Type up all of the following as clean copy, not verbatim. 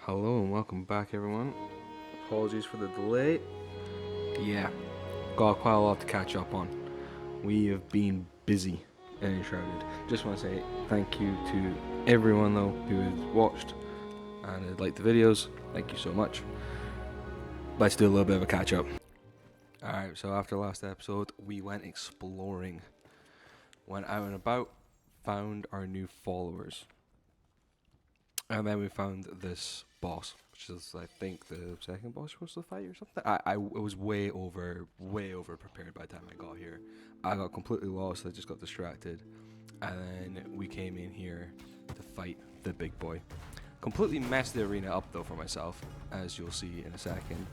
Hello and welcome back, everyone. Apologies for the delay. Yeah, got quite a lot to catch up on. We have been busy and Enshrouded. Just want to say thank you to everyone though who has watched and has liked the videos. Thank you so much. Let's do a little bit of a catch up. Alright, so after last episode, we went exploring. Went out and about, found our new followers. And then we found this boss, which is I think the second boss we're supposed to fight or something. I was way over prepared by the time I got here. I got completely lost. I just got distracted, and then we came in here to fight the big boy. Completely messed the arena up though for myself, as you'll see in a second.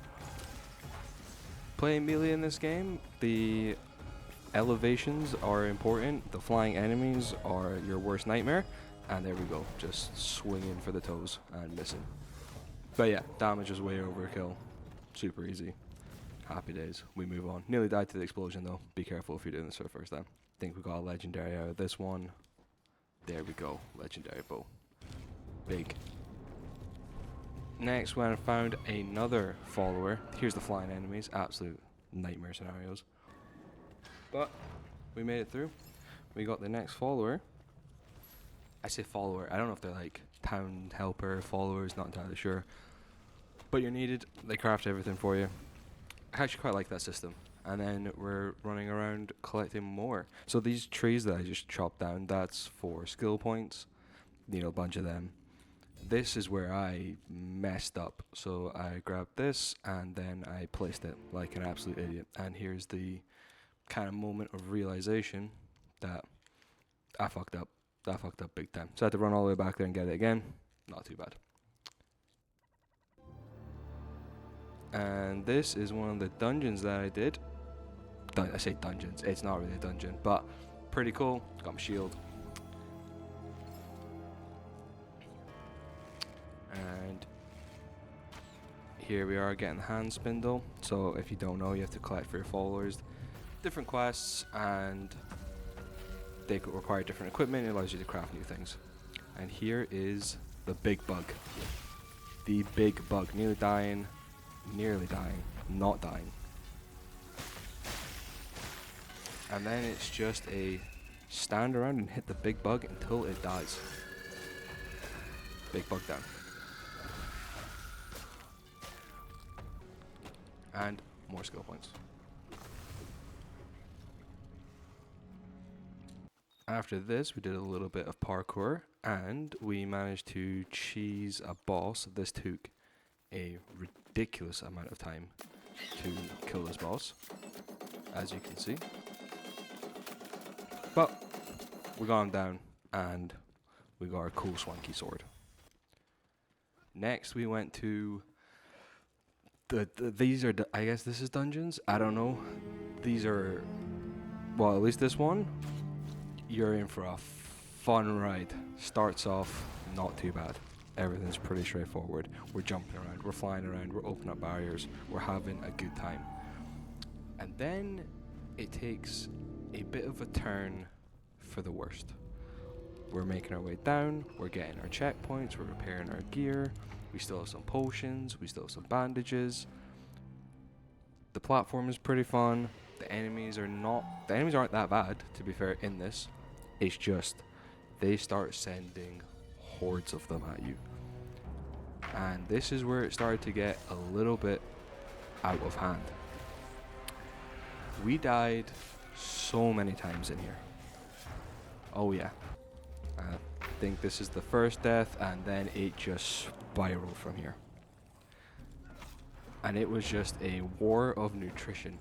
Playing melee in this game, the elevations are important. The flying enemies are your worst nightmare. And there we go, just swinging for the toes and missing. But yeah, damage is way overkill. Super easy. Happy days. We move on. Nearly died to the explosion though. Be careful if you're doing this for the first time. Think we got a legendary out of this one. There we go. Legendary bow. Big. Next, when I found another follower. Here's the flying enemies. Absolute nightmare scenarios. But we made it through. We got the next follower. I say follower, I don't know if they're like town helper, followers, not entirely sure. But you're needed, they craft everything for you. I actually quite like that system. And then we're running around collecting more. So these trees that I just chopped down, that's for skill points. You know, a bunch of them. This is where I messed up. So I grabbed this and then I placed it like an absolute idiot. And here's the kind of moment of realization that I fucked up. I fucked up big time. So I had to run all the way back there and get it again. Not too bad. And this is one of the dungeons that I did. I say dungeons, it's not really a dungeon, but pretty cool. Got my shield. And here we are getting the hand spindle. So if you don't know, you have to collect for your followers different quests, and they require different equipment. It allows you to craft new things. And here is the big bug. The big bug. Nearly dying, not dying. And then it's just a stand around and hit the big bug until it dies. Big bug down. And more skill points. After this, we did a little bit of parkour, and we managed to cheese a boss. This took a ridiculous amount of time to kill this boss, as you can see. But we got him down, and we got our cool swanky sword. Next, we went to these are, I guess this is dungeons? I don't know. These are, well, at least this one. You're in for a fun ride. Starts off not too bad. Everything's pretty straightforward. We're jumping around, we're flying around, we're opening up barriers, we're having a good time. And then it takes a bit of a turn for the worst. We're making our way down, we're getting our checkpoints, we're repairing our gear, we still have some potions, we still have some bandages. The platform is pretty fun. The enemies aren't that bad, to be fair, in this. It's just, they start sending hordes of them at you. And this is where it started to get a little bit out of hand. We died so many times in here. Oh yeah. I think this is the first death, and then it just spiraled from here. And it was just a war of nutrition.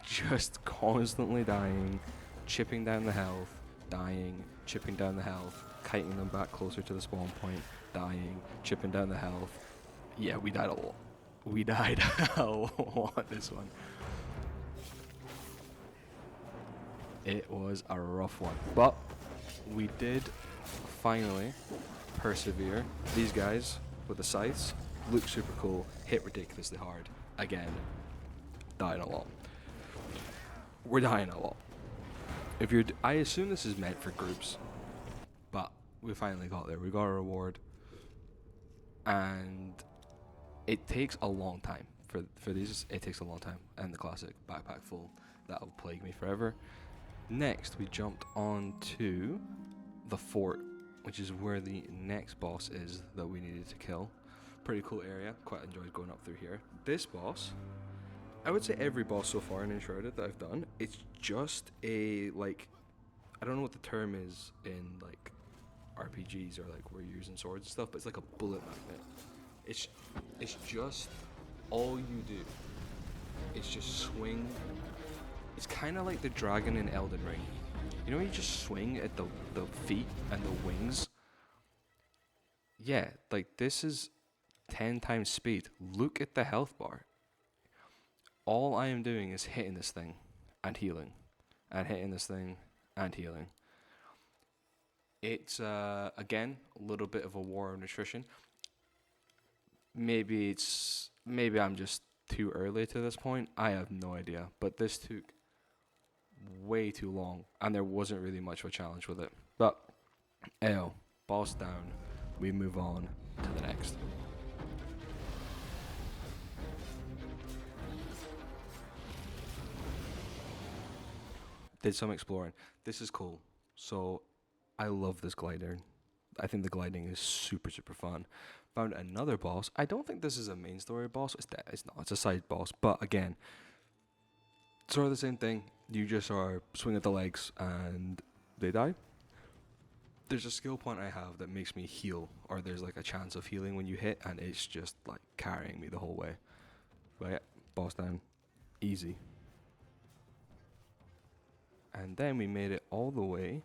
Just constantly dying, chipping down the health, dying, chipping down the health, kiting them back closer to the spawn point, dying, chipping down the health. Yeah, we died a lot. We died a lot this one. It was a rough one, but we did finally persevere. These guys with the scythes look super cool, hit ridiculously hard. Again, dying a lot. We're dying a lot. I assume this is meant for groups, but we finally got there. We got a reward. and it takes a long time for these. It takes a long time, and the classic backpack full that'll plague me forever. Next, we jumped on to the fort, which is where the next boss is that we needed to kill. Pretty cool area. Quite enjoyed going up through here. This boss, I would say every boss so far in Enshrouded that I've done, it's just a like, I don't know what the term is in like RPGs or like where you're using swords and stuff, but it's like a bullet magnet. It's just all you do. It's just swing. It's kind of like the dragon in Elden Ring. You know, you just swing at the feet and the wings. Yeah, like this is 10 times speed. Look at the health bar. All I am doing is hitting this thing and healing, and hitting this thing and healing. It's again a little bit of a war of nutrition. Maybe I'm just too early to this point. I have no idea, but this took way too long, and there wasn't really much of a challenge with it. But boss down. We move on to the next. Did some exploring. This is cool. So I love this glider. I think the gliding is super fun. Found another boss. I don't think this is a main story boss. It's not. It's a side boss. But again, sort of the same thing. You just are swing at the legs and they die. There's a skill point I have that makes me heal, or there's like a chance of healing when you hit, and it's just like carrying me the whole way. But yeah, boss down, easy. And then we made it all the way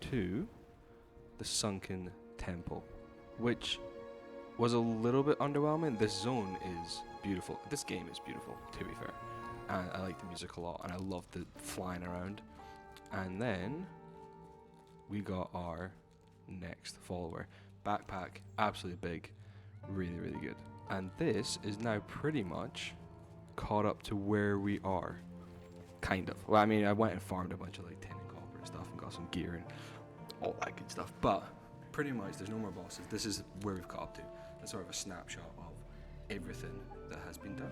to the sunken temple, which was a little bit underwhelming. This zone is beautiful. This game is beautiful, to be fair. And I like the music a lot, and I love the flying around. And then we got our next follower. Backpack, absolutely big, really good. And this is now pretty much caught up to where we are. Kind of. Well, I mean, I went and farmed a bunch of like tin and copper and stuff and got some gear and all that good stuff. But pretty much there's no more bosses. This is where we've caught up to. That's sort of a snapshot of everything that has been done.